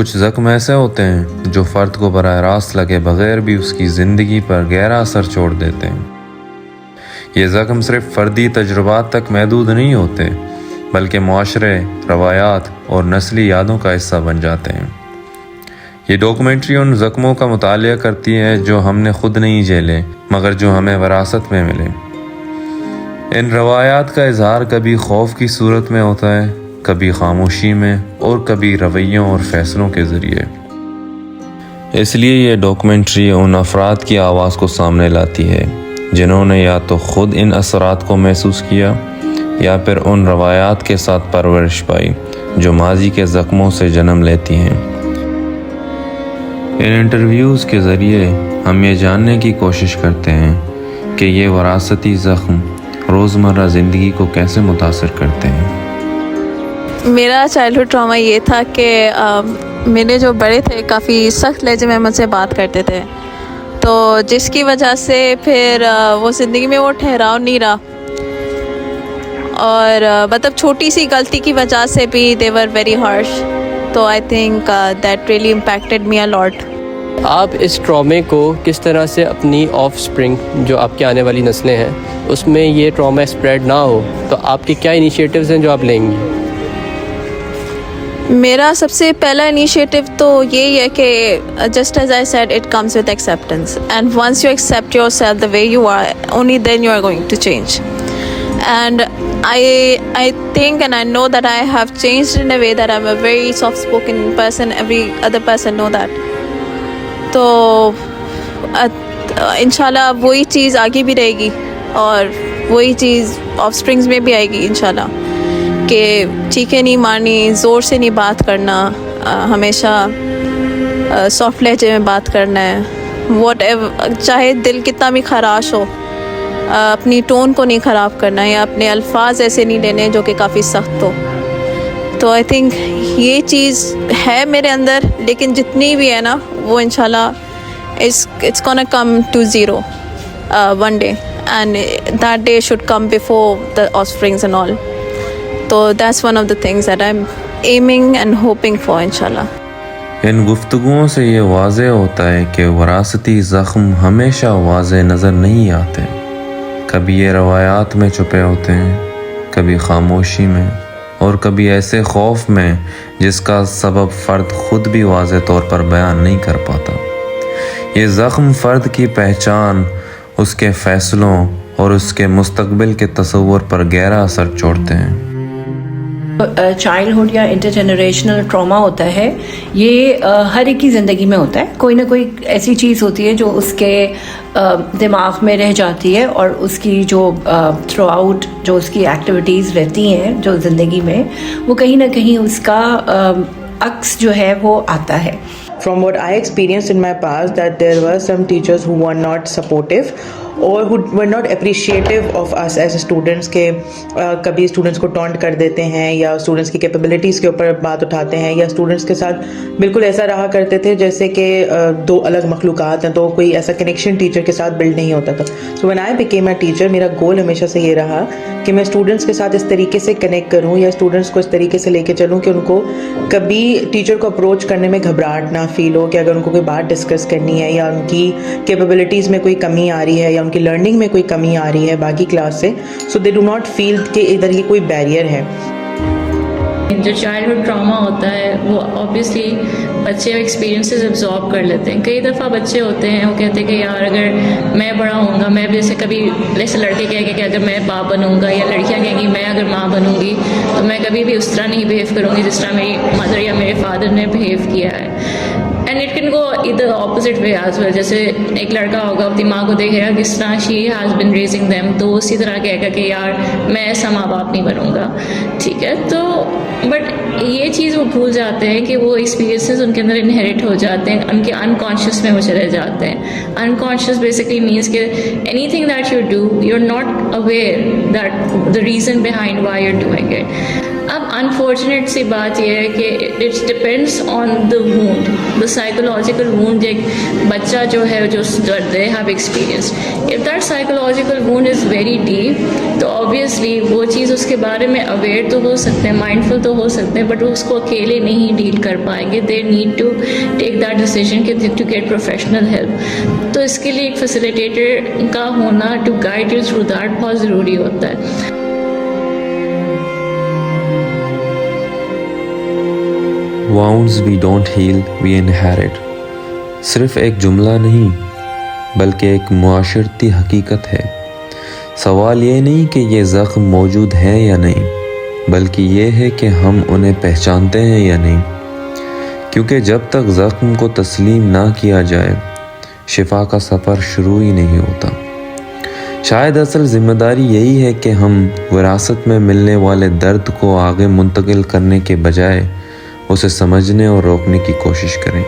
کچھ زخم ایسے ہوتے ہیں جو فرد کو براہ راست لگے بغیر بھی اس کی زندگی پر گہرا اثر چھوڑ دیتے ہیں۔ یہ زخم صرف فردی تجربات تک محدود نہیں ہوتے، بلکہ معاشرے، روایات اور نسلی یادوں کا حصہ بن جاتے ہیں۔ یہ ڈاکومنٹری ان زخموں کا مطالعہ کرتی ہے جو ہم نے خود نہیں جھیلے مگر جو ہمیں وراثت میں ملے۔ ان روایات کا اظہار کبھی خوف کی صورت میں ہوتا ہے، کبھی خاموشی میں اور کبھی رویوں اور فیصلوں کے ذریعے۔ اس لیے یہ ڈاکومنٹری ان افراد کی آواز کو سامنے لاتی ہے جنہوں نے یا تو خود ان اثرات کو محسوس کیا یا پھر ان روایات کے ساتھ پرورش پائی جو ماضی کے زخموں سے جنم لیتی ہیں۔ ان انٹرویوز کے ذریعے ہم یہ جاننے کی کوشش کرتے ہیں کہ یہ وراثتی زخم روزمرہ زندگی کو کیسے متاثر کرتے ہیں۔ میرا چائلڈہڈ ٹراما یہ تھا کہ میرے جو بڑے تھے کافی سخت لہجے میں مجھ سے بات کرتے تھے، تو جس کی وجہ سے پھر وہ زندگی میں وہ ٹھہراؤ نہیں رہا، اور مطلب چھوٹی سی غلطی کی وجہ سے بھی دے ور ویری ہارش، تو I think that really impacted me a lot. آپ اس ٹرامے کو کس طرح سے اپنی آف اسپرنگ جو آپ کی آنے والی نسلیں ہیں اس میں یہ ٹراما اسپریڈ نہ ہو، تو آپ کے کیا انیشیٹوز ہیں جو آپ لیں گی؟ میرا سب سے پہلا انیشیٹو تو یہی ہے کہ just as I said it comes with acceptance, and once you accept yourself the way you are, only then you are going to change. And I think and I know that I have changed in a way that I'm a very soft spoken person, every other person know that. تو انشاءاللہ وہی چیز آگے بھی رہے گی اور وہی چیز آف اسپرنگز میں بھی آئے گی انشاءاللہ، کہ چیخیں نہیں مارنی، زور سے نہیں بات کرنا، ہمیشہ سافٹ لہجے میں بات کرنا ہے، واٹ ایور، چاہے دل کتنا بھی خراش ہو، اپنی ٹون کو نہیں خراب کرنا یا اپنے الفاظ ایسے نہیں لینے جو کہ کافی سخت ہو۔ تو آئی تھنک یہ چیز ہے میرے اندر، لیکن جتنی بھی ہے نا وہ انشاءاللہ it's gonna come to zero one day, and that day should come before the offsprings and all. So that's one of the things that I'm aiming and hoping for inshallah. ان گفتگوؤں سے یہ واضح ہوتا ہے کہ وراثتی زخم ہمیشہ واضح نظر نہیں آتے، کبھی یہ روایات میں چھپے ہوتے ہیں، کبھی خاموشی میں، اور کبھی ایسے خوف میں جس کا سبب فرد خود بھی واضح طور پر بیان نہیں کر پاتا۔ یہ زخم فرد کی پہچان، اس کے فیصلوں اور اس کے مستقبل کے تصور پر گہرا اثر چھوڑتے ہیں۔ چائلڈہڈ یا انٹر جنریشنل ٹراما ہوتا ہے، یہ ہر ایک کی زندگی میں ہوتا ہے، کوئی نہ کوئی ایسی چیز ہوتی ہے جو اس کے دماغ میں رہ جاتی ہے، اور اس کی جو تھرو آؤٹ جو اس کی ایکٹیویٹیز رہتی ہیں جو زندگی میں، وہ کہیں نہ کہیں اس کا عکس جو ہے وہ آتا ہے۔ From what I experienced in my past, that there were some teachers who were not supportive or who were not appreciative of us as students، کہ کبھی اسٹوڈنٹس کو ٹونٹ کر دیتے ہیں یا اسٹوڈنٹس کی کیپیبلٹیز کے اوپر بات اٹھاتے ہیں، یا اسٹوڈنٹس کے ساتھ بالکل ایسا رہا کرتے تھے جیسے کہ دو الگ مخلوقات ہیں، تو کوئی ایسا کنیکشن ٹیچر کے ساتھ بلڈ نہیں ہوتا تھا۔ سو when I became a teacher، میرا گول ہمیشہ سے یہ رہا کہ میں اسٹوڈنٹس کے ساتھ اس طریقے سے کنیکٹ کروں یا اسٹوڈنٹس کو اس طریقے سے لے کے چلوں کہ ان کو کبھی ٹیچر کو اپروچ کرنے میں گھبراہٹ نہ فیل ہو، کہ اگر ان کو کوئی بات ڈسکس کرنی ہے یا ان کی کیپیبلٹیز میں کوئی کمی آ رہی ہے یا ان کی لرننگ میں کوئی کمی آ رہی ہے باقی کلاس سے، سو دے ڈو ناٹ فیل کہ ادھر یہ کوئی بیریئر ہے۔ جو چائلڈہڈ ٹراما ہوتا ہے وہ اوبیسلی بچے ایکسپیرینسز ابزارب کر لیتے ہیں۔ کئی دفعہ بچے ہوتے ہیں وہ کہتے ہیں کہ یار اگر میں بڑا ہوں گا، میں جیسے کبھی جیسے لڑکے کہہ کے کہ اگر میں باپ بنوں گا، یا لڑکیاں کہیں گی میں اگر ماں بنوں گی تو میں کبھی بھی اس طرح نہیں بہیو کروں گی جس طرح میری مدر یا میرے فادر نے بہیو کیا ہے۔ اینڈ اٹ کین گو ادھر اپوزٹ وے ایز ویل، جیسے ایک لڑکا ہوگا اپنی ماں کو دیکھے گا کس طرح she has been raising them, تو اسی طرح کہے گا کہ یار میں ایسا ماں باپ نہیں بنوں گا، ٹھیک ہے۔ تو بٹ یہ چیز وہ بھول جاتے ہیں کہ وہ ایکسپیرینسز ان کے اندر انہیریٹ ہو جاتے ہیں، ان کے انکانشیس میں وہ چلے جاتے ہیں۔ انکانشیس بیسکلی مینس کہ anything that you do you are not aware that the reason behind why you are doing it. اب انفارچونیٹ سی بات یہ ہے کہ it's depends on the wound, the psychological wound. ایک بچہ جو ہے جو they have experience, if that psychological wound is very deep تو آبویسلی وہ چیز اس کے بارے میں اویئر تو ہو سکتے ہیں، مائنڈفل تو ہو سکتے ہیں، بٹ اس کو اکیلے نہیں ڈیل کر پائیں گے. They need to take that decision کہ ٹو گیٹ پروفیشنل ہیلپ. تو اس کے لیے ایک فیسیلیٹیٹر کا ہونا to guide you through that بہت ضروری ہوتا ہے. Wounds we don't heal, we inherit. صرف ایک جملہ نہیں بلکہ ایک معاشرتی حقیقت ہے. سوال یہ نہیں کہ یہ زخم موجود ہیں یا نہیں، بلکہ یہ ہے کہ ہم انہیں پہچانتے ہیں یا نہیں. کیونکہ جب تک زخم کو تسلیم نہ کیا جائے شفا کا سفر شروع ہی نہیں ہوتا. شاید اصل ذمہ داری یہی ہے کہ ہم وراثت میں ملنے والے درد کو آگے منتقل کرنے کے بجائے اسے سمجھنے اور روکنے کی کوشش کریں.